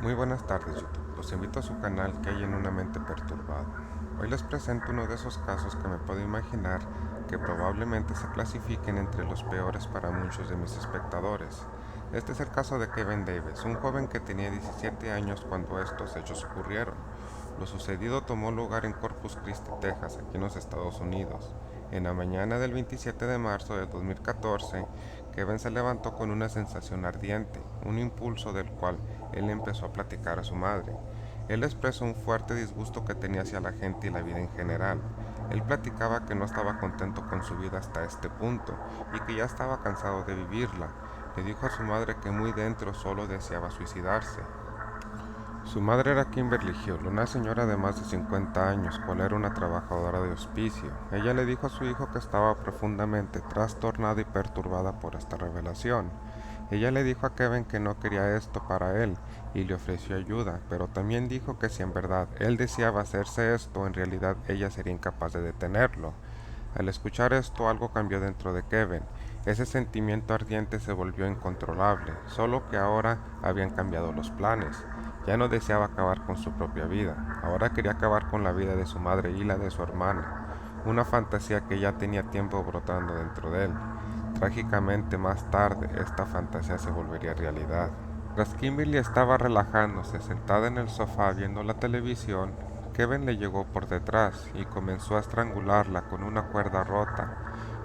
Muy buenas tardes, YouTube. Los invito a su canal que hay en una mente perturbada. Hoy les presento uno de esos casos que me puedo imaginar que probablemente se clasifiquen entre los peores para muchos de mis espectadores. Este es el caso de Kevin Davis, un joven que tenía 17 años cuando estos hechos ocurrieron. Lo sucedido tomó lugar en Corpus Christi, Texas, aquí en los Estados Unidos. En la mañana del 27 de marzo de 2014, Kevin se levantó con una sensación ardiente, un impulso del cual él empezó a platicar a su madre. Él expresó un fuerte disgusto que tenía hacia la gente y la vida en general. Él platicaba que no estaba contento con su vida hasta este punto y que ya estaba cansado de vivirla. Le dijo a su madre que muy dentro solo deseaba suicidarse. Su madre era Kimberly Hill, una señora de más de 50 años, cual era una trabajadora de hospicio. Ella le dijo a su hijo que estaba profundamente trastornada y perturbada por esta revelación. Ella le dijo a Kevin que no quería esto para él y le ofreció ayuda, pero también dijo que si en verdad él deseaba hacerse esto, en realidad ella sería incapaz de detenerlo. Al escuchar esto, algo cambió dentro de Kevin. Ese sentimiento ardiente se volvió incontrolable, solo que ahora habían cambiado los planes. Ya no deseaba acabar con su propia vida, ahora quería acabar con la vida de su madre y la de su hermana, una fantasía que ya tenía tiempo brotando dentro de él. Trágicamente, más tarde, esta fantasía se volvería realidad. Mientras Kimberly estaba relajándose sentada en el sofá viendo la televisión, Kevin le llegó por detrás y comenzó a estrangularla con una cuerda rota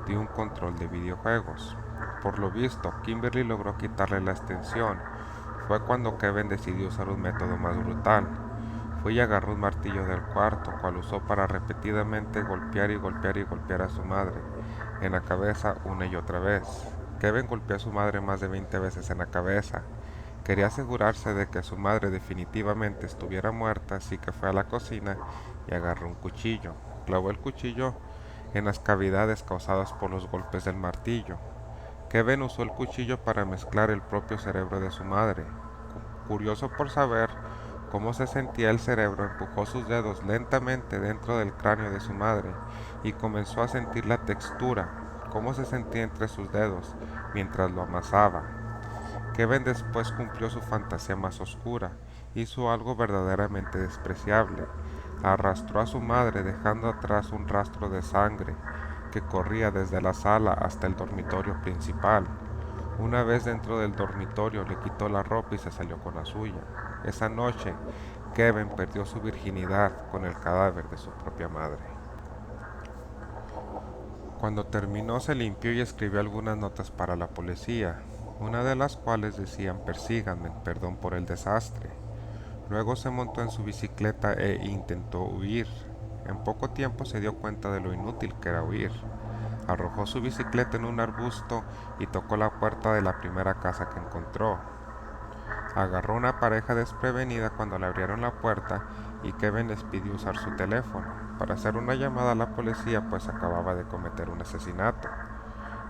de un control de videojuegos. Por lo visto, Kimberly logró quitarle la extensión. Fue cuando Kevin decidió usar un método más brutal. Fue y agarró un martillo del cuarto, cual usó para repetidamente golpear y golpear y golpear a su madre en la cabeza una y otra vez. Kevin golpeó a su madre más de 20 veces en la cabeza. Quería asegurarse de que su madre definitivamente estuviera muerta, así que fue a la cocina y agarró un cuchillo. Clavó el cuchillo en las cavidades causadas por los golpes del martillo. Kevin usó el cuchillo para mezclar el propio cerebro de su madre. Curioso por saber cómo se sentía el cerebro, empujó sus dedos lentamente dentro del cráneo de su madre y comenzó a sentir la textura, cómo se sentía entre sus dedos mientras lo amasaba. Kevin después cumplió su fantasía más oscura, hizo algo verdaderamente despreciable. Arrastró a su madre dejando atrás un rastro de sangre que corría desde la sala hasta el dormitorio principal. Una vez dentro del dormitorio le quitó la ropa y se salió con la suya. Esa noche, Kevin perdió su virginidad con el cadáver de su propia madre. Cuando terminó se limpió y escribió algunas notas para la policía, una de las cuales decían persíganme, perdón por el desastre. Luego se montó en su bicicleta e intentó huir. En poco tiempo se dio cuenta de lo inútil que era huir. Arrojó su bicicleta en un arbusto y tocó la puerta de la primera casa que encontró. Agarró una pareja desprevenida cuando le abrieron la puerta y Kevin les pidió usar su teléfono para hacer una llamada a la policía, pues acababa de cometer un asesinato.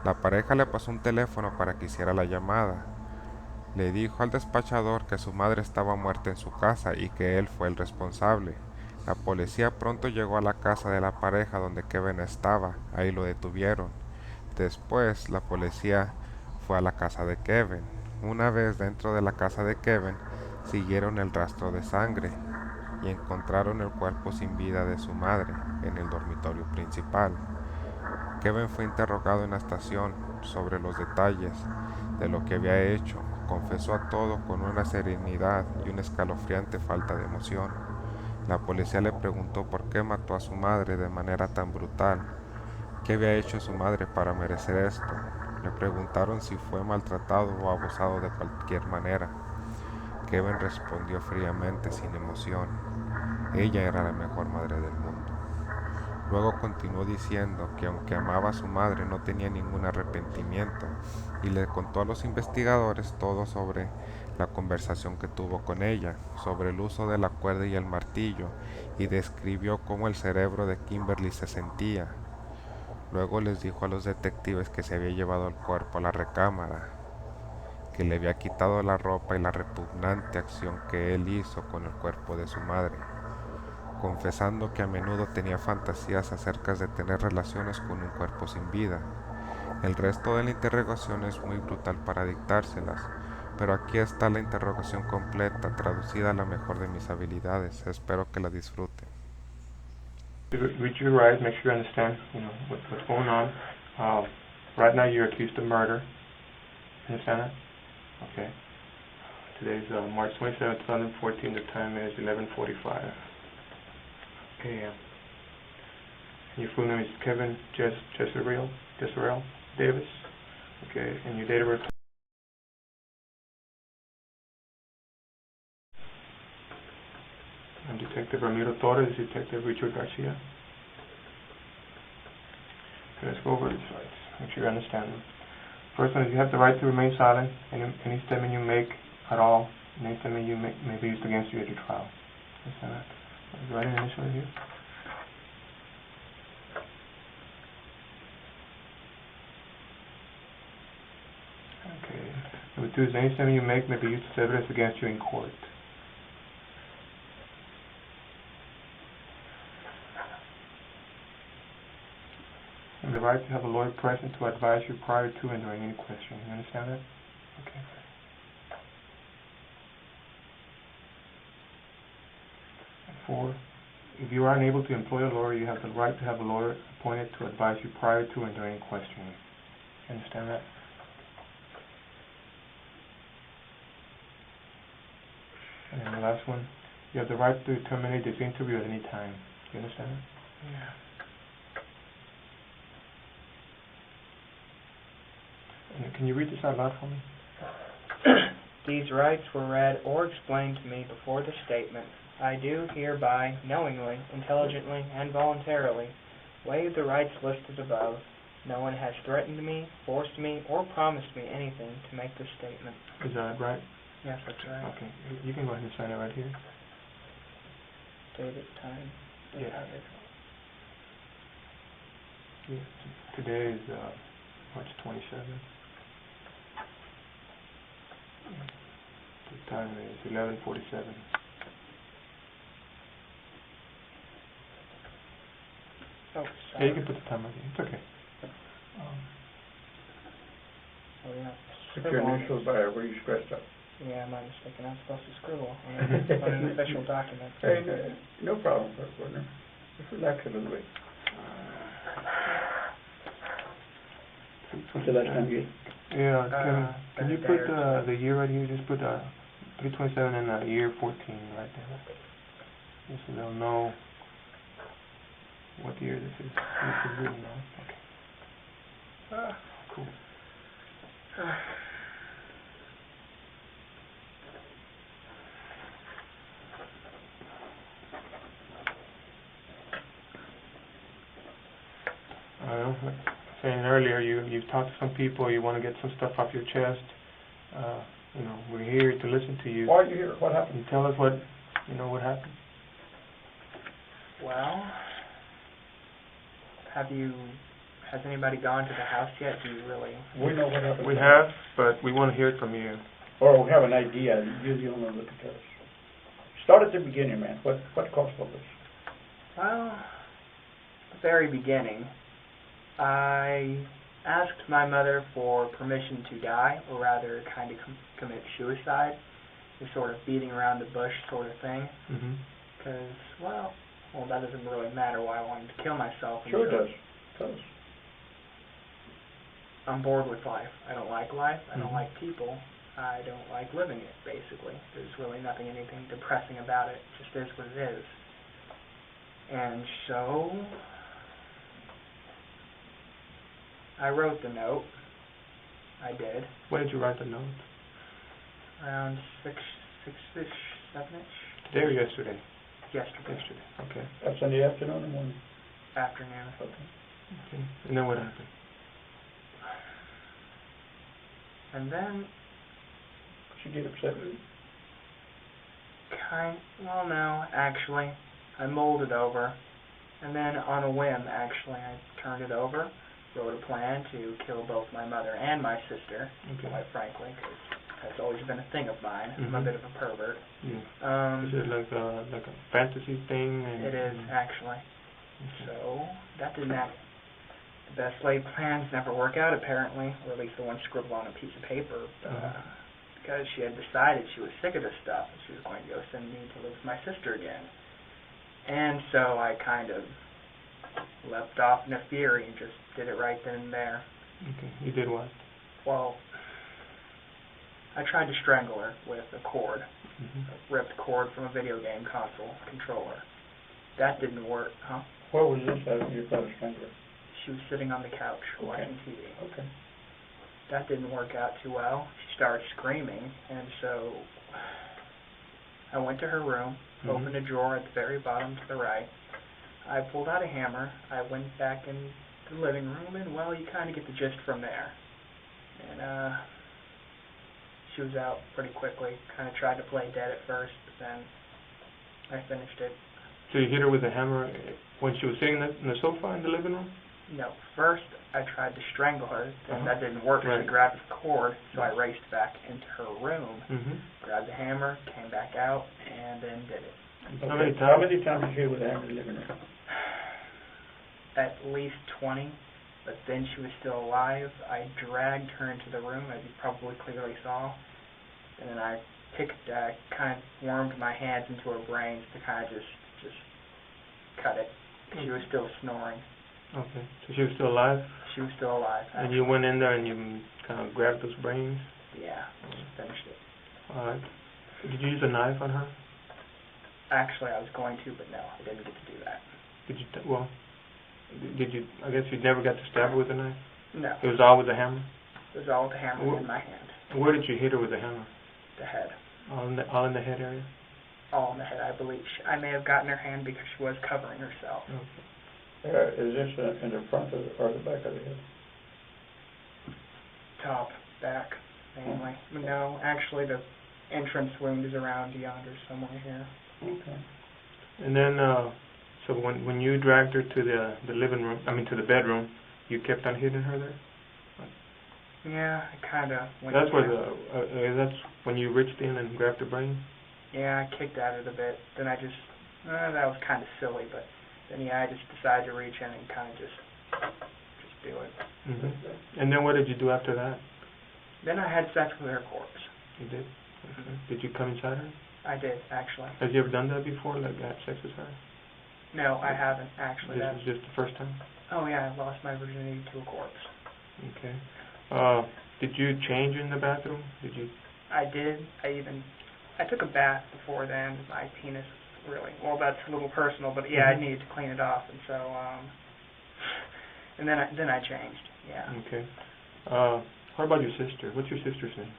La pareja le pasó un teléfono para que hiciera la llamada. Le dijo al despachador que su madre estaba muerta en su casa y que él fue el responsable. La policía pronto llegó a la casa de la pareja donde Kevin estaba. Ahí lo detuvieron. Después, la policía fue a la casa de Kevin. Una vez dentro de la casa de Kevin, siguieron el rastro de sangre y encontraron el cuerpo sin vida de su madre en el dormitorio principal. Kevin fue interrogado en la estación sobre los detalles de lo que había hecho. Confesó a todo con una serenidad y una escalofriante falta de emoción. La policía le preguntó por qué mató a su madre de manera tan brutal. ¿Qué había hecho su madre para merecer esto? Le preguntaron si fue maltratado o abusado de cualquier manera. Kevin respondió fríamente, sin emoción. Ella era la mejor madre del mundo. Luego continuó diciendo que aunque amaba a su madre no tenía ningún arrepentimiento y le contó a los investigadores todo sobre la conversación que tuvo con ella, sobre el uso de la cuerda y el martillo, y describió cómo el cerebro de Kimberly se sentía. Luego les dijo a los detectives que se había llevado el cuerpo a la recámara, que le había quitado la ropa y la repugnante acción que él hizo con el cuerpo de su madre, confesando que a menudo tenía fantasías acerca de tener relaciones con un cuerpo sin vida. El resto de la interrogación es muy brutal para dictárselas, Pero aquí está la interrogación completa, traducida a la mejor de mis habilidades. Espero que la disfrute. Read your rights, make sure you understand, what's going on. Right now you're accused of murder. Understand that? Okay. Today's March 27, 2014. The time is 11:45 a.m. Your full name is Kevin Jezreel Davis. Okay, and your date of birth. I'm Detective Ramiro Torres, Detective Richard Garcia. Okay, let's go over these rights. Make sure you understand them. First one is you have the right to remain silent. Any statement you make at all, any statement you make may be used against you at your trial. Understand that? Write it initially here. Okay. Number 2 is any statement you make may be used as evidence against you in court. And the right to have a lawyer present to advise you prior to and during any question. You understand that? Okay. And 4, if you are unable to employ a lawyer, you have the right to have a lawyer appointed to advise you prior to and during questioning. You understand that? And then the last one, you have the right to terminate this interview at any time. Do you understand that? Yeah. And can you read this out loud for me? These rights were read or explained to me before the statement. I do hereby, knowingly, intelligently, and voluntarily, waive the rights listed above. No one has threatened me, forced me, or promised me anything to make this statement. Is that right? Yes, that's right. Okay. You can go ahead and sign it right here. Date, time. Yeah. Today is March 27th. The time is 11:47. Oh, Yeah, sorry. you can put the time right here. It's okay. Oh, yeah. Put your initials there where you scratched up. Yeah, my mistake. I'm supposed to scribble on an official document. Hey, no problem, partner. Just relax a little bit. What's the last time you? Yeah, Kevin, can you put the year right here? Just put 327 and year 14 right there. Just so they'll know what year this is. This is written on. Okay. Cool. Like saying earlier, you've talked to some people, you want to get some stuff off your chest. We're here to listen to you. Why are you here? What happened? And tell us what happened. Well, has anybody gone to the house yet? Do you really? We know what happened. We have, but we want to hear it from you. Or we have an idea. You're the only one that can tell us. Start at the beginning, man. What caused all this? Well, the very beginning, I asked my mother for permission to die, or rather kind of commit suicide, the sort of beating around the bush sort of thing. Because, well, that doesn't really matter why I wanted to kill myself. Sure it does. Tell us. I'm bored with life. I don't like life. I don't like people. I don't like living it, basically. There's really anything depressing about it. It just is what it is. And so I wrote the note. I did. When did you write the note? Around 6-ish, 7-ish. Today or yesterday? Yesterday. Okay. That's in the afternoon or morning? Afternoon. Okay. And then what happened? And then She get upset with you? well, no, actually. I mulled it over. And then on a whim, actually, I turned it over, wrote a plan to kill both my mother and my sister, quite frankly, because that's always been a thing of mine. I'm a bit of a pervert. Yeah. Is it like a fantasy thing? It is, actually. So, that didn't happen. The best laid plans never work out, apparently, or at least the ones scribbled on a piece of paper. because she had decided she was sick of this stuff and she was going to go send me to live with my sister again. And so I kind of leapt off in a fury and just did it right then and there. Okay. You did what? Well, I tried to strangle her with a cord, a ripped cord from a video game console controller. That didn't work, huh? Where was this at your brother's finger? She was sitting on the couch watching TV. Okay. That didn't work out too well. She started screaming, and so I went to her room, opened a drawer at the very bottom to the right. I pulled out a hammer. I went back in the living room, and, well, you kind of get the gist from there. And she was out pretty quickly. Kind of tried to play dead at first, but then I finished it. So you hit her with a hammer when she was sitting in the sofa in the living room? No, first I tried to strangle her, and that didn't work. She grabbed the cord, so I raced back into her room, grabbed the hammer, came back out, and then did it. Okay. How many times did you hit with a hammer in the living room? At least 20, but then she was still alive. I dragged her into the room, as you probably clearly saw, and then I kind of wormed my hands into her brains to kind of just cut it. She was still snoring. Okay, so she was still alive? She was still alive. And you went in there and you kind of grabbed those brains? Yeah, finished it. All right. Did you use a knife on her? Actually, I was going to, but no, I didn't get to do that. Did you, I guess you never got to stab her with a knife? No. It was all with a hammer? It was all with the hammer in my hand. Where did you hit her with the hammer? The head. All in the head area? All in the head, I believe. I may have gotten her hand because she was covering herself. Okay. Is this in the front or the back of the head? Top, back, mainly. No, actually the entrance wound is around yonder somewhere here. Okay. And then, so when you dragged her to the living room, to the bedroom, you kept on hitting her there? Yeah, I kind of went. That's where that's when you reached in and grabbed her brain? Yeah, I kicked at it a bit. Then I just, that was kind of silly, but then I just decided to reach in and kind of just do it. And then what did you do after that? Then I had sex with her corpse. You did? Did you come inside her? I did, actually. Have you ever done that before, like had sex with her? No, I haven't, actually. This was just the first time? Oh, yeah, I lost my virginity to a corpse. Okay. Did you change in the bathroom? Did you? I did. I took a bath before then. My penis was really, well, that's a little personal, but yeah, I needed to clean it off, and so, and then I changed, yeah. Okay. How about your sister? What's your sister's name?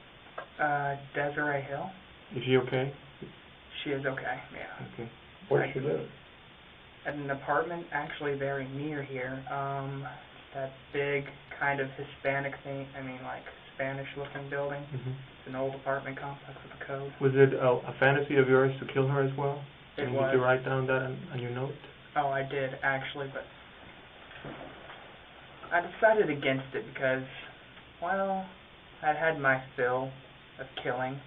Desiree Hill. Is she okay? She is okay, yeah. Okay. Where does she live? At an apartment actually very near here. That big kind of Hispanic thing, like Spanish-looking building. It's an old apartment complex with a code. Was it a fantasy of yours to kill her as well? It was. Did you write down that on your note? Oh, I did, actually, but I decided against it because, well, I'd had my fill of killing.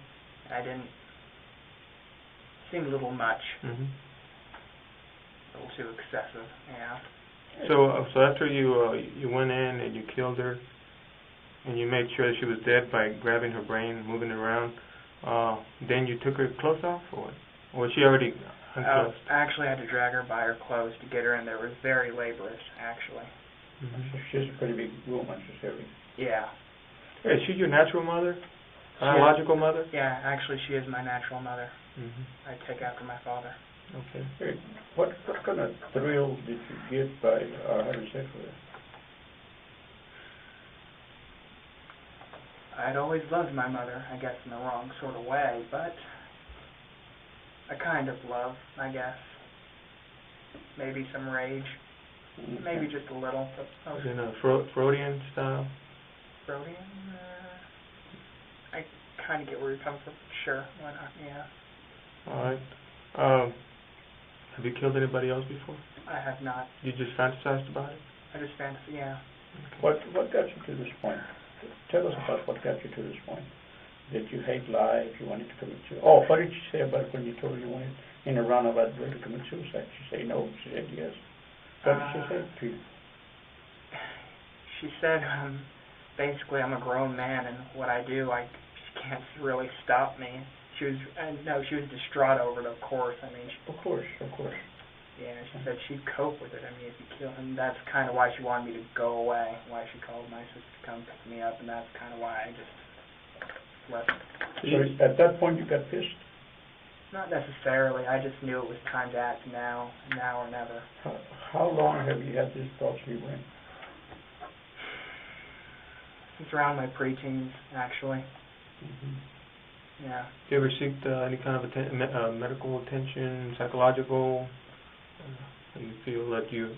I didn't. Seemed a little much. A little too excessive, yeah. So after you went in and you killed her, and you made sure that she was dead by grabbing her brain, moving it around, then you took her clothes off, or what? Or was she already unclothed? Actually, I had to drag her by her clothes to get her in there. It was very laborious, actually. She's a pretty big woman, she's heavy. Yeah. Hey, is she your natural mother? Biological mother? Yeah, actually, she is my natural mother. I take after my father. Okay. Hey, what kind of thrill did you get by having sex with her? I'd always loved my mother, I guess in the wrong sort of way, but a kind of love, I guess. Maybe some rage. Maybe just a little. But in a Freudian style? Freudian? I kind of get where you're coming from. Sure, why not, yeah. All right. Have you killed anybody else before? I have not. You just fantasized about it? I just fantasy, yeah. Okay. What got you to this point? Tell us about what got you to this point. Did you hate life? You wanted to commit suicide? Oh, what did you say about it when you told her you wanted in a roundabout way to commit suicide? She said no. She said yes. What did she say to you? She said, basically, I'm a grown man, and what I do, I just can't really stop me. She was distraught over it, of course. I mean, Of course. yeah, she said she'd cope with it. I mean, if you kill, and that's kind of why she wanted me to go away. Why she called my sister to come pick me up, and that's kind of why I just left. So at that point you got pissed? Not necessarily. I just knew it was time to act now or never. How long have you had these thoughts lingering? It's around my preteens, actually. Mm-hmm. Yeah. Do you ever seek any kind of medical attention, psychological? And you feel that you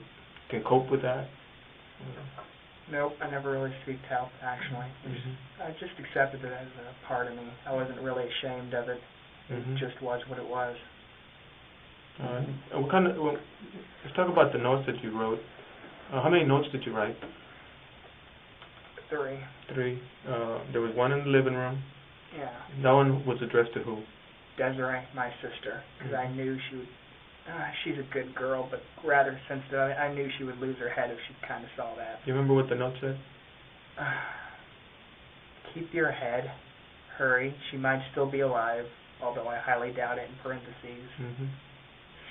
can cope with that? Nope, I never really seeked help, actually. I just accepted it as a part of me. I wasn't really ashamed of it. It just was what it was. Let's talk about the notes that you wrote. How many notes did you write? 3. 3. There was one in the living room. Yeah. That one was addressed to who? Desiree, my sister, because I knew she would. She's a good girl, but rather sensitive. I knew she would lose her head if she kind of saw that. Do you remember what the note said? Keep your head. Hurry. She might still be alive, although I highly doubt it, in parentheses.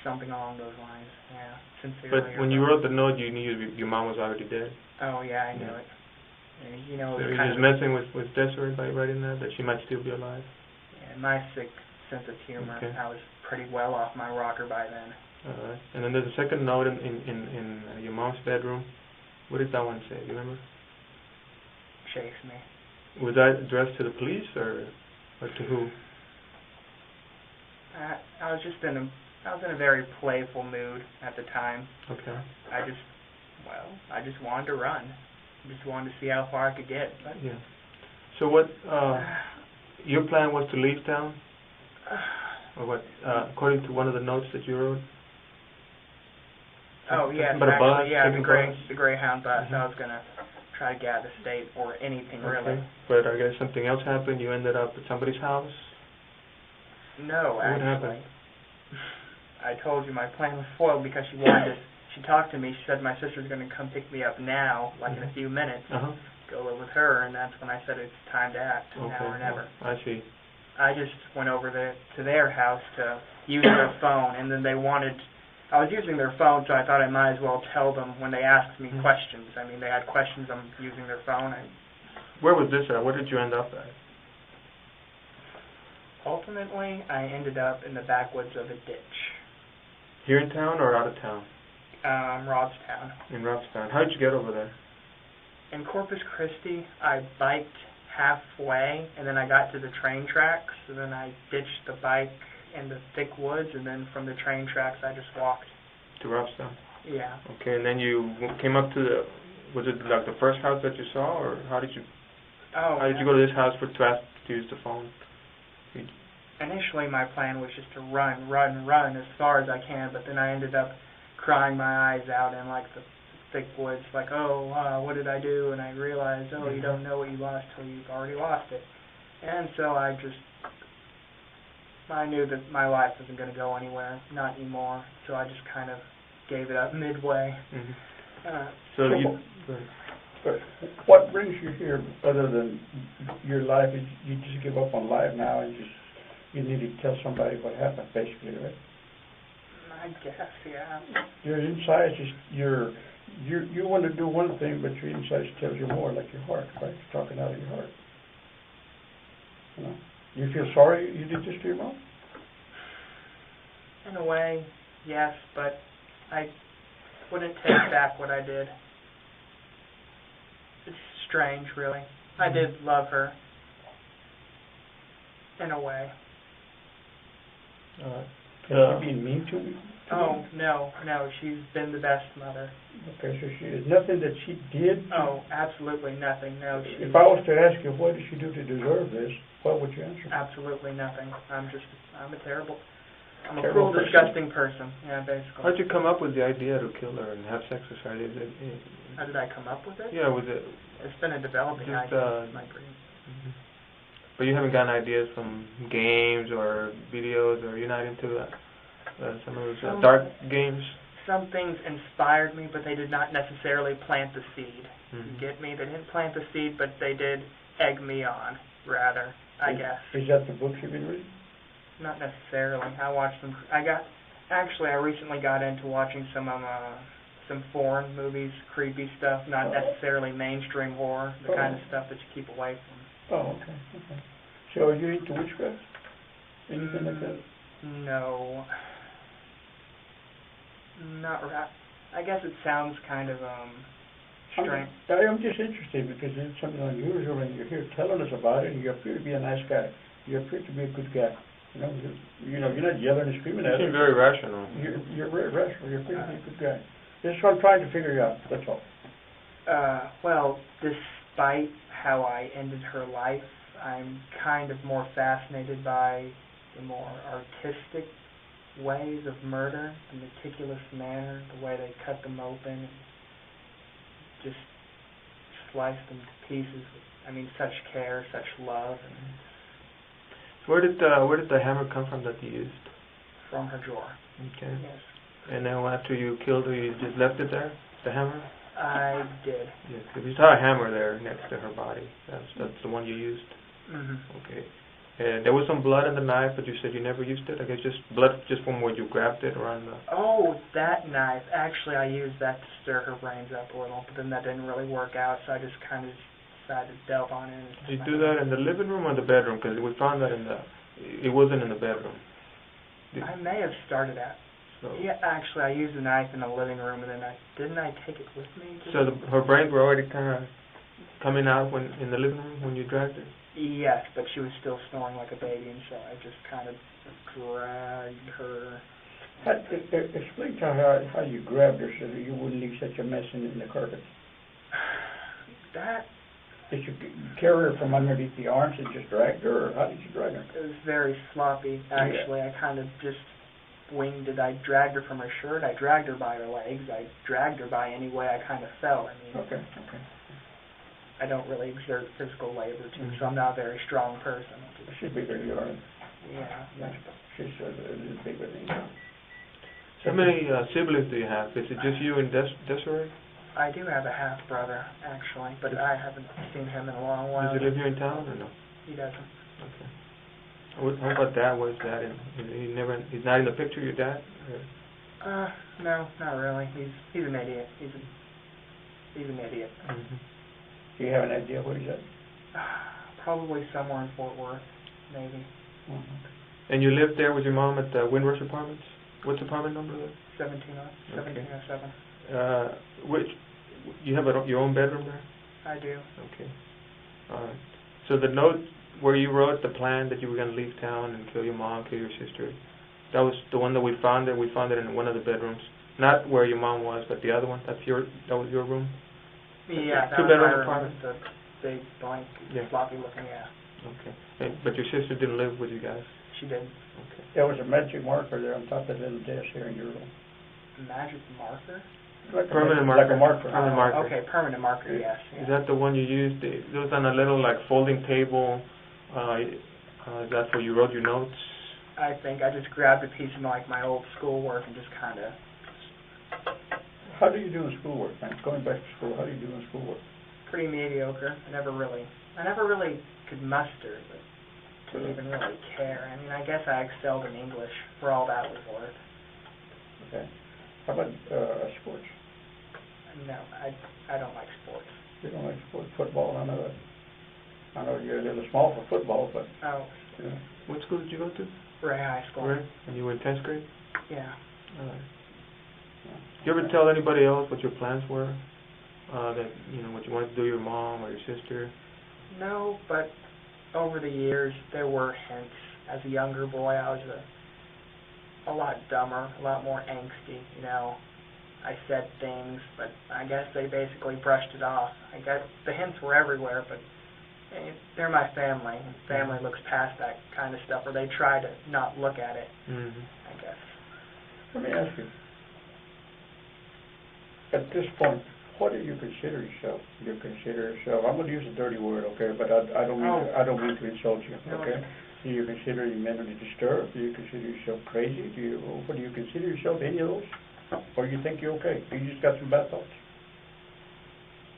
Something along those lines, yeah. Sincerely. But when you wrote the note, you knew your mom was already dead? Oh, yeah, I knew it. And, you know, so it was you're just messing with Desiree by writing that she might still be alive? Yeah, my sick sense of humor. Okay. I was pretty well off my rocker by then. All right. And then there's a second note in your mom's bedroom. What did that one say? Do you remember? Chase me. Was that addressed to the police or to who? I was in a very playful mood at the time. Okay. I just wanted to run. Just wanted to see how far I could get. But yeah. So what? Your plan was to leave town, or what? According to one of the notes that you wrote. Oh yes, but actually, yeah, bus? the Greyhound bus. I was gonna try to get out of the state or anything really. But I guess something else happened. You ended up at somebody's house. No, actually. What happened? I told you my plan was foiled because she wanted to. She talked to me. She said my sister's going to come pick me up now, like in a few minutes. Go live with her, and that's when I said it's time to act, now or never. I see. I just went over to their house to use their phone, and then they wanted. I was using their phone, so I thought I might as well tell them when they asked me questions. I mean, they had questions on using their phone. Where was this at? Where did you end up at? Ultimately, I ended up in the backwoods of a ditch. Here in town or out of town? Robstown. In Robstown. How did you get over there? In Corpus Christi, I biked halfway, and then I got to the train tracks, and then I ditched the bike in the thick woods, and then from the train tracks, I just walked. To Robstown? Yeah. Okay, and then you came up to the, was it like the first house that you saw, or how did you go to this house to ask to use the phone? Initially, my plan was just to run as far as I can, but then I ended up crying my eyes out in like the thick woods, like, what did I do? And I realized, you don't know what you lost till you've already lost it. And so I knew that my life wasn't going to go anywhere, not anymore. So I just kind of gave it up midway. But what brings you here, other than your life? You just give up on life now, and you need to tell somebody what happened, basically, right? I guess, yeah. Your inside you want to do one thing, but your inside tells you more, like your heart, right? It's talking out of your heart. You know? You feel sorry you did this to your mom? In a way, yes, but I wouldn't take back what I did. It's strange, really. I did love her. In a way. Is she being mean to me? Oh, no, she's been the best mother. Okay, so she is nothing that she did? Oh, absolutely nothing, no. If I was to ask you, what did she do to deserve this, what would you answer? Absolutely nothing. I'm a Terrible cruel, disgusting person. Yeah, basically. How'd you come up with the idea to kill her and have sex with her? How did I come up with it? Yeah, was it? It's been a developing idea. My brain. But you haven't gotten ideas from games or videos, or you're not into some of those dark games? Some things inspired me, but they did not necessarily plant the seed. You get me? They didn't plant the seed, but they did egg me on, rather. I guess. Is that the books you've been reading? Not necessarily. I watch them. I recently got into watching some foreign movies, creepy stuff, not necessarily mainstream horror, the kind of stuff that you keep away from. Oh, okay. So are you into witchcraft? Anything like that? No. Not right. I guess it sounds kind of strange. I'm just interested because it's something unusual, and you're here telling us about it, and you appear to be a nice guy. You appear to be a good guy. You're not yelling and screaming at us. You seem very rational. You're very rational. You're pretty good guy. This is what I'm trying to figure out. That's all. Well, despite how I ended her life, I'm kind of more fascinated by the more artistic ways of murder, the meticulous manner, the way they cut them open, and just slice them to pieces with, such care, such love. And Where did the hammer come from that you used? from her drawer. Okay. Yes. And then after you killed her, you just left it there, the hammer? I did. Yes. Because you saw a hammer there next to her body. That's the one you used. Mm-hmm. Okay. And there was some blood in the knife, but you said you never used it. I guess just blood just from where you grabbed it around the. Oh, that knife. Actually, I used that to stir her brains up a little, but then that didn't really work out, so I just kind of decided to delve on in. Did you do that in the living room or the bedroom? Because we found that it wasn't in the bedroom. I may have started at. So, Yeah, actually, I used the knife in the living room, and then didn't I take it with me? So her brains were already kind of coming out in the living room when you dragged her? Yes, but she was still snoring like a baby, and so I just kind of dragged her. Explain to her how you grabbed her so that you wouldn't leave such a mess in the carpet. Did you carry her from underneath the arms and just dragged her, or how did you drag her? It was very sloppy, actually. Yeah. I kind of just winged it. I dragged her from her shirt. I dragged her by her legs. I dragged her by any way I kind of felt. Okay. I don't really exert physical labor so I'm not a very strong person. She's bigger than you are. Yeah. She's a little bigger than you. How many siblings do you have? Is it just you and Desiree? I do have a half-brother, actually, but I haven't seen him in a long while. Does he live here in town or no? He doesn't. Okay. How about Dad? Where's Dad? He's not in the picture, your dad? Or? No, not really. He's an idiot. He's an idiot. Mm-hmm. Do you have an idea where he's at? Probably somewhere in Fort Worth, maybe. Mm-hmm. And you lived there with your mom at the Windrush Apartments? What's apartment number there? 1707. You have your own bedroom there? I do. Okay. All right. So the note where you wrote the plan that you were going to leave town and kill your mom, kill your sister, that was the one that we found it. We found it in one of the bedrooms. Not where your mom was, but the other one. That was your room? Yeah, that Two-bedroom was my room, apartment? the big, blank, sloppy looking, Okay. But your sister didn't live with you guys? She did. Okay. There was a magic marker there on top of the little desk here in your room. Magic marker? Like Permanent marker. Like a marker. Permanent marker. Okay, permanent marker, yes. Is that the one you used? It was on a little folding table. Is that where you wrote your notes? I think I just grabbed a piece of my old schoolwork and just kind of. How do you do in schoolwork, man? Going back to school, how do you do in schoolwork? Pretty mediocre. I never really could muster to even really care. I guess I excelled in English for all that was worth. Okay. How about sports? No, I don't like sports. You don't like sports? Football? I know you're a little small for football, but. Oh. Yeah. What school did you go to? Ray High School. Ray? And you were in 10th grade? Yeah. All right. Do you ever tell anybody else what your plans were? What you wanted to do, your mom or your sister? No, but over the years there were hints. As a younger boy, I was a lot dumber, a lot more angsty. I said things, but I guess they basically brushed it off. I guess the hints were everywhere, but they're my family, and family looks past that kind of stuff, or they try to not look at it. Mm-hmm. I guess. Let me ask you. At this point, what do you consider yourself? You consider yourself. I'm going to use a dirty word, okay? But I don't mean to insult you, okay? Do you consider you mentally disturbed? Do you consider yourself crazy? What do you consider yourself? Any of those? Or you think you're okay? You just got some bad thoughts?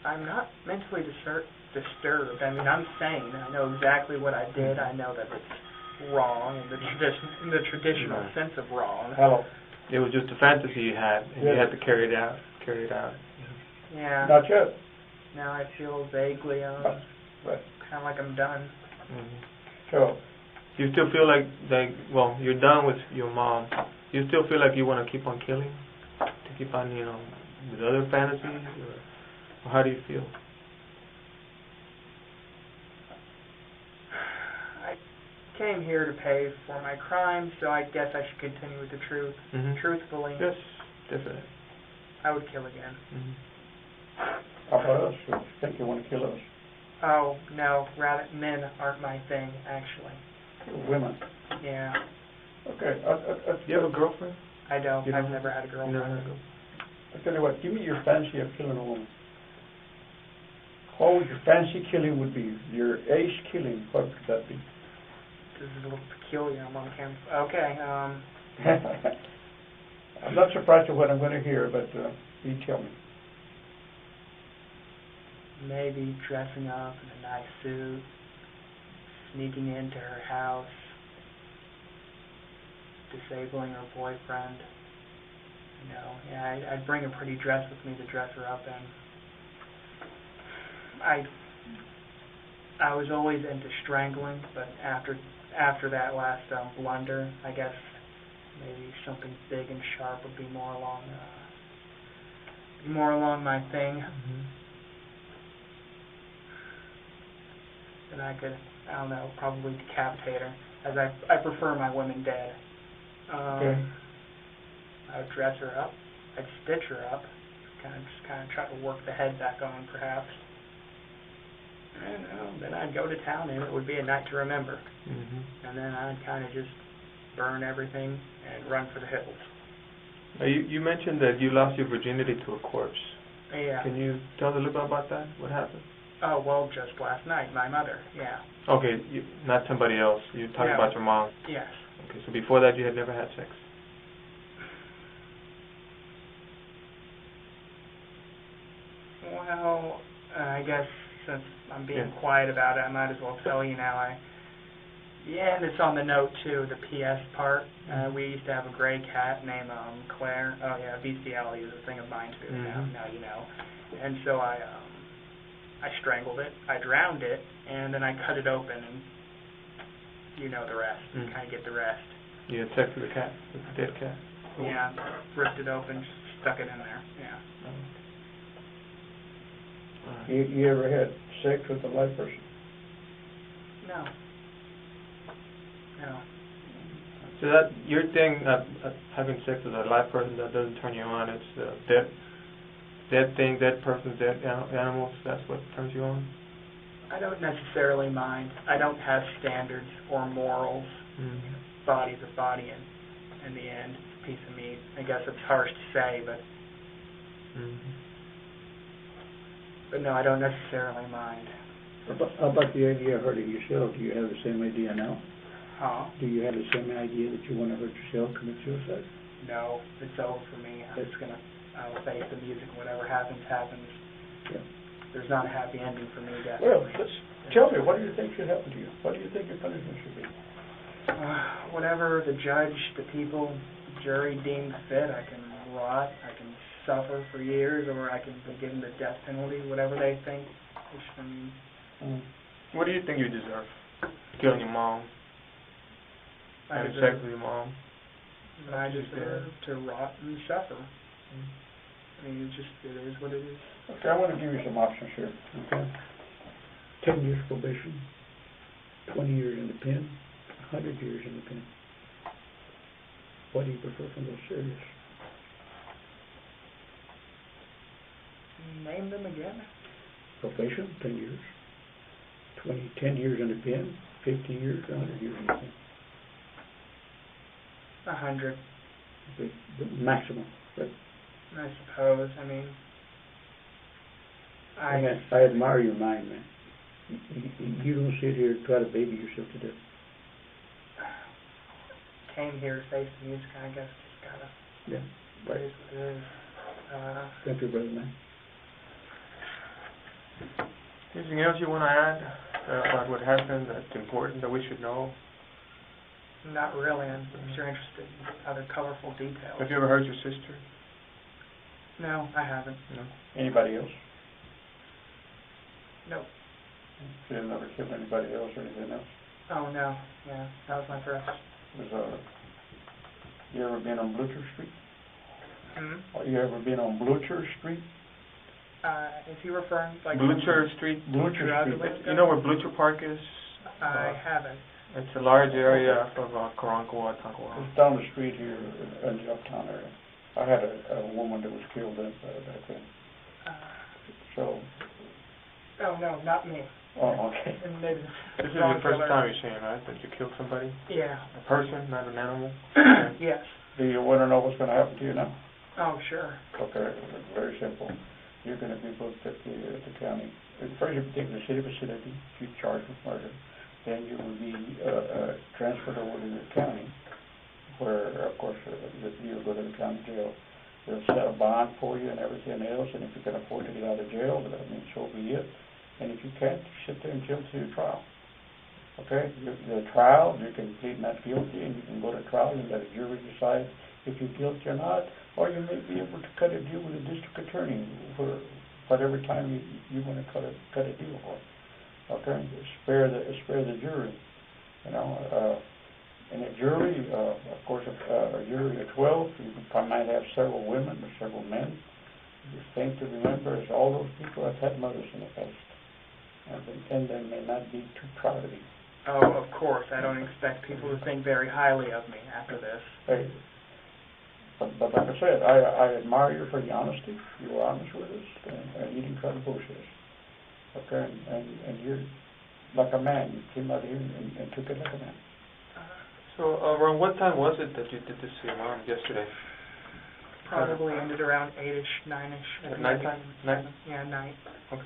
I'm not mentally disturbed. I mean, I'm sane. I know exactly what I did. I know that it's wrong in the traditional sense of wrong. Hello. It was just a fantasy you had, and you had to carry it out. Yeah. Not yet. Now I feel vaguely, Right. kind of like I'm done. So, You still feel like, well, you're done with your mom. You still feel like you want to keep on killing? To keep on, with other fantasies? Or how do you feel? I came here to pay for my crimes, so I guess I should continue with the truth. Truthfully, Yes, definitely. I would kill again. how about us? You think you want to kill us? Oh, no, rather, men aren't my thing, actually. Women. Yeah, Okay, Do you have a girlfriend? I don't. You I've don't? never had a You girlfriend. never had a girlfriend? I'll tell you what, give me your fancy of killing a woman. How your fancy killing would be, your ace killing, what would that be? This is a little peculiar. I'm on camera. Okay, I'm not surprised at what I'm going to hear, but you tell me. maybe dressing up in a nice suit, sneaking into her house, disabling her boyfriend. I'd bring a pretty dress with me to dress her up in. I was always into strangling, but after that last blunder, I guess maybe something big and sharp would be more along my thing. And I could, I don't know, probably decapitate her, as I prefer my women dead. Okay. I would dress her up, I'd stitch her up, kind of try to work the head back on, perhaps. And then I'd go to town, and it would be a night to remember. And then I'd kind of just burn everything and run for the hills. Now, you mentioned that you lost your virginity to a corpse. Yeah. Can you tell us a little bit about that? What happened? Oh, well, just last night, my mother, yeah. Okay, not somebody else. You're talking Yeah. about your mom. Yes. Okay, so before that you had never had sex? Well, I guess since I'm being quiet about it, I might as well tell you now. And it's on the note too, the PS part. We used to have a gray cat named Claire. Oh yeah, bestiality is a thing of mine too. Now you know. And so I strangled it, I drowned it, and then I cut it open, and you know the rest. You kind of get the rest. You had sex with a cat, with a dead cat? Yeah, ripped it open, stuck it in there. Yeah. You ever had sex with a live person? No. So that your thing, having sex with a live person, that doesn't turn you on. It's dead thing, dead person, dead animals. That's what turns you on. I don't necessarily mind. I don't have standards or morals. Body's a body, and in the end, it's a piece of meat. I guess it's harsh to say, but no, I don't necessarily mind. How about the idea of hurting yourself? Do you have the same idea now? Huh? Do you have the same idea that you want to hurt yourself, commit suicide? No, it's over for me. I'll face the music. Whatever happens, happens. Yeah. There's not a happy ending for me, Well, definitely. tell me, what do you think should happen to you? What do you think your punishment should be? Whatever the judge, the people, the jury deems fit. I can rot, I can suffer for years, or I can be given the death penalty, whatever they think. What do you think you deserve? Killing your mom? Having sex with your mom? I deserve to rot and suffer. I mean, it is what it is. Okay, I want to give you some options here. Okay. 10 years probation, 20 years in the pen, 100 years in the pen. What do you prefer from those series? Name them again. Probation, 10 years. 10 years in the pen, 50 years, 100 years in the pen. 100. The maximum. Right? I suppose. I mean, I admire your mind, man. You don't sit here and try to baby yourself to death. Came here to face the music. I guess just gotta. Yeah. Right. It is what it is. Thank you, brother, man. Anything else you want to add about what happened that's important that we should know? Not really. I'm sure interested in other colorful details. Have you ever hurt your sister? No, I haven't. No. Anybody else? Nope. You never killed anybody else or anything else? Oh, no. Yeah, that was my first. You ever been on Blucher Street? Hmm? You ever been on Blucher Street? Is he referring like Blucher Street. Blucher Street. You know where Blucher Park is? I haven't. It's a large area of Karankawa, Tankawa. It's down the street here in the uptown area. I had a woman that was killed back then. So. Oh no, not me. Oh, okay. And maybe This is the first time you're saying, right, that you killed somebody? Yeah. A person, not an animal? Yes. Do you want to know what's going to happen to you now? Oh, sure. Okay, very simple. You're going to be booked at the county. First, you take the city facility, you're charged with murder. Then you will be transferred over to the county, where, of course, you'll go to the county jail. They'll set a bond for you and everything else, and if you can afford to get out of jail, that means so be it. And if you can't, you sit there until your trial. Okay? The trial, you can plead not guilty, and you can go to trial and let a jury decide if you're guilty or not, or you may be able to cut a deal with the district attorney for whatever time you want to cut a deal for. Okay? Spare the jury. You know, in a jury, of course, a jury of 12, you might have several women or several men. The thing to remember is all those people have had mothers in the past, and they may not be too proud of you. Oh, of course. I don't expect people to think very highly of me after this. Hey, but like I said, I admire you for your honesty. You were honest with us, and you didn't try to bullshit us. Okay, and you're like a man. You came out here and took it like a man. So, around what time was it that you did this to your mom yesterday? Probably ended around 8-ish, 9-ish. At nighttime? Night? Yeah, night. Okay.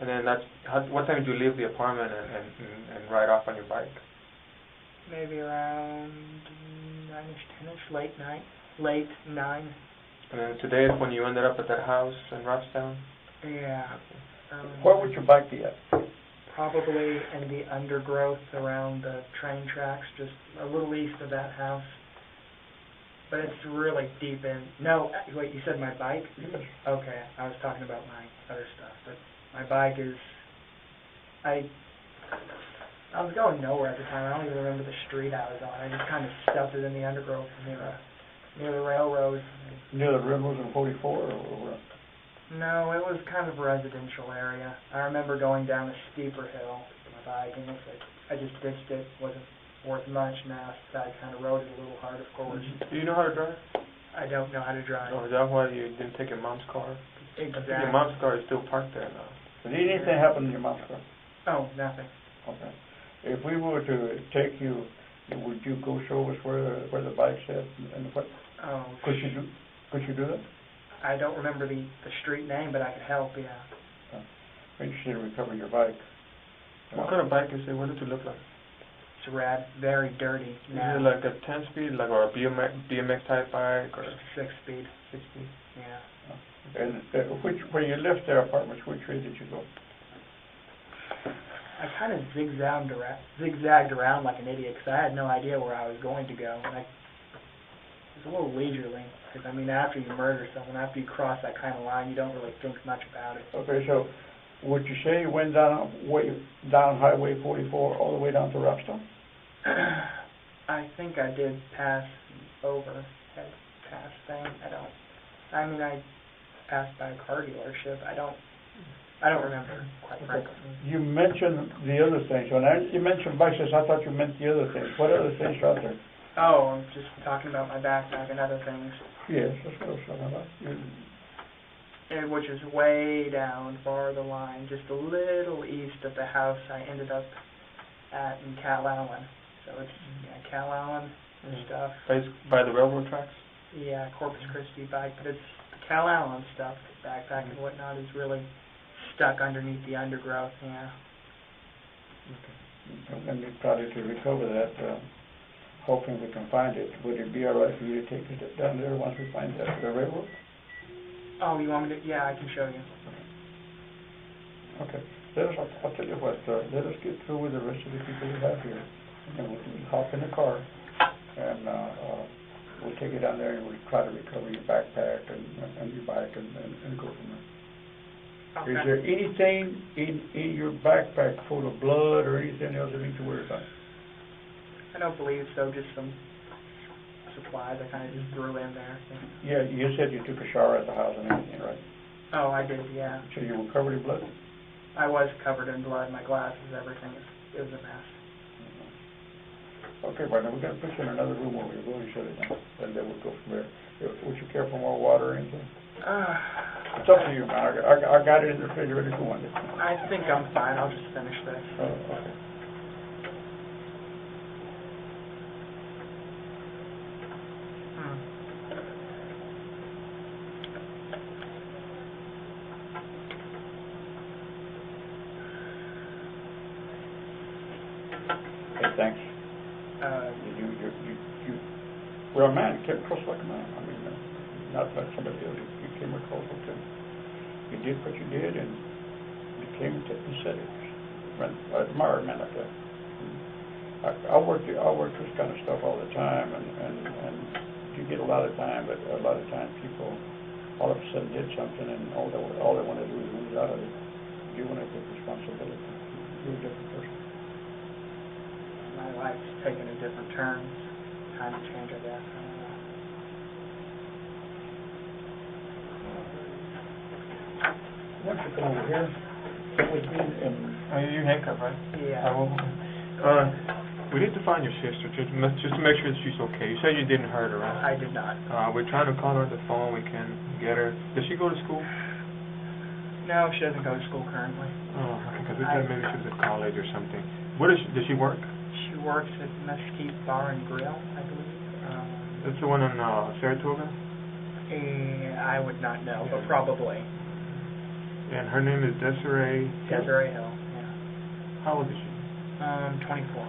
And then what time did you leave the apartment and ride off on your bike? Maybe around 9-ish, 10-ish, late night. Late 9. And then today is when you ended up at that house in Robstown? Yeah. Where would your bike be at? Probably in the undergrowth around the train tracks, just a little east of that house. But it's really deep in. No, wait, you said my bike? Yes. Okay, I was talking about my other stuff. But my bike is. I was going nowhere at the time. I don't even remember the street I was on. I just kind of stuffed it in the undergrowth near the railroad. Near the railroad in 44 or where? No, it was kind of a residential area. I remember going down a steeper hill with my bike, and I just ditched it. Wasn't worth much now, so I kind of rode it a little hard, of course. Do you know how to drive? I don't know how to drive. Oh, is that why you didn't take your mom's car? Exactly. I think your mom's car is still parked there now. Did anything happen to your mom's car? Oh, nothing. Okay. If we were to take you, would you go show us where the bike's at and what? Oh. Could you do that? I don't remember the street name, but I could help, yeah. I'm interested to recover your bike. What kind of bike is it? What does it look like? It's rad, very dirty. Is it like a 10-speed, or a BMX type bike, or 6-speed? 6-speed? Yeah. And when you left their apartments, which way did you go? I kind of zigzagged around like an idiot because I had no idea where I was going to go. And it was a little leisurely because, I mean, after you murder someone, after you cross that kind of line, you don't really think much about it. Okay, so would you say you went down Highway 44 all the way down to Robstown? I think I did pass over, past thing. I passed by a car dealership. I don't remember, quite frankly. You mentioned the other things. When you mentioned bikes, I thought you meant the other things. What other things are out there? Oh, I'm just talking about my backpack and other things. Yes, that's what I was talking about. Which is way down, far the line, just a little east of the house I ended up at in Cal Allen. So it's Cal Allen and stuff. By the railroad tracks? Yeah, Corpus Christi bike, but it's the Cal Allen stuff, backpack and whatnot, is really stuck underneath the undergrowth, yeah. Okay. And we probably to recover that, hoping we can find it. Would it be all right for you to take it down there once we find the railroad? Oh, you want me to? Yeah, I can show you. Okay. I'll tell you what, let us get through with the rest of the people we have here, and then we'll hop in the car, and, we'll take it down there and we'll try to recover your backpack and your bike and go from there. Okay. Is there anything in your backpack full of blood or anything else that needs to worry about? I don't believe so, just some supplies I kind of just threw in there. Yeah, you said you took a shower at the house and everything, right? Oh, I did, yeah. So you were covered in blood? I was covered in blood, my glasses, everything. It was a mess. Okay, well, then we're gonna put you in another room where we're going to shut it down, and then we'll go from there. Would you care for more water or anything? It's up to you, man. I got it in the refrigerator if you want it. I think I'm fine. I'll just finish this. Okay. Hmm. Hey, thanks. Well, a man, you came across like a man. I mean, not like somebody else. You came across like him. You did what you did, and you came and said it. I admire a man like that. I work this kind of stuff all the time, and you get a lot of time, but a lot of times people all of a sudden did something, and all they want to do is lose out of it. You want to take responsibility. You're a different person. My life's taken a different turn. Time to change, I guess. I don't know. Why don't you come over here with me and... You're handcuffed, right? Yeah. We need to find your sister, just to make sure that she's okay. You said you didn't hurt her, right? I did not. We're trying to call her on the phone. We can get her. Does she go to school? No, she doesn't go to school currently. Oh, okay, because we thought maybe she was at college or something. Does she work? She works at Mesquite Bar and Grill, I believe. That's the one in Saratoga? I would not know, but probably. And her name is Desiree? Desiree Hill, yeah. How old is she? 24.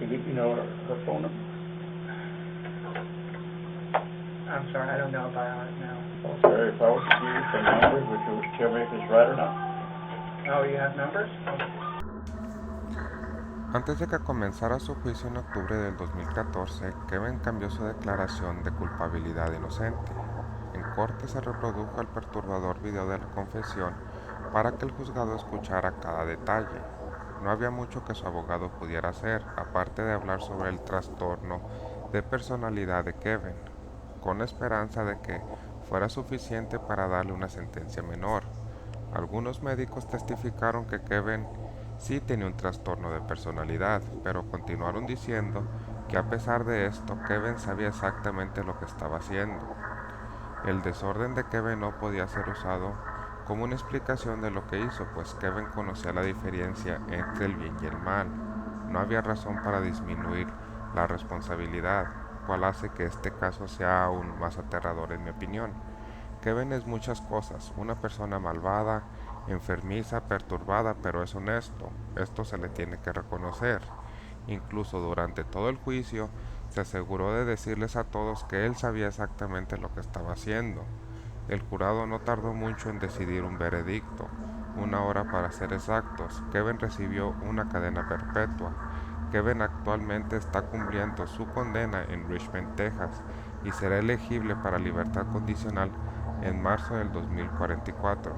You know her phone number? I'm sorry, I don't know about it now. Okay, if I was to give you some numbers, would you tell me if it's right or not? Oh, you have numbers? Antes de que comenzara su juicio en octubre del 2014, Kevin cambió su declaración de culpabilidad inocente. En corte se reprodujo el perturbador video de la confesión para que el juzgado escuchara cada detalle. No había mucho que su abogado pudiera hacer, aparte de hablar sobre el trastorno de personalidad de Kevin, con esperanza de que fuera suficiente para darle una sentencia menor. Algunos médicos testificaron que Kevin sí tenía un trastorno de personalidad, pero continuaron diciendo que a pesar de esto, Kevin sabía exactamente lo que estaba haciendo. El desorden de Kevin no podía ser usado como una explicación de lo que hizo, pues Kevin conocía la diferencia entre el bien y el mal. No había razón para disminuir la responsabilidad, cual hace que este caso sea aún más aterrador en mi opinión. Kevin es muchas cosas, una persona malvada, enfermiza, perturbada, pero es honesto. Esto se le tiene que reconocer. Incluso durante todo el juicio, se aseguró de decirles a todos que él sabía exactamente lo que estaba haciendo. El jurado no tardó mucho en decidir un veredicto, 1 hora para ser exactos. Kevin recibió una cadena perpetua. Kevin actualmente está cumpliendo su condena en Richmond, Texas, y será elegible para libertad condicional en marzo del 2044.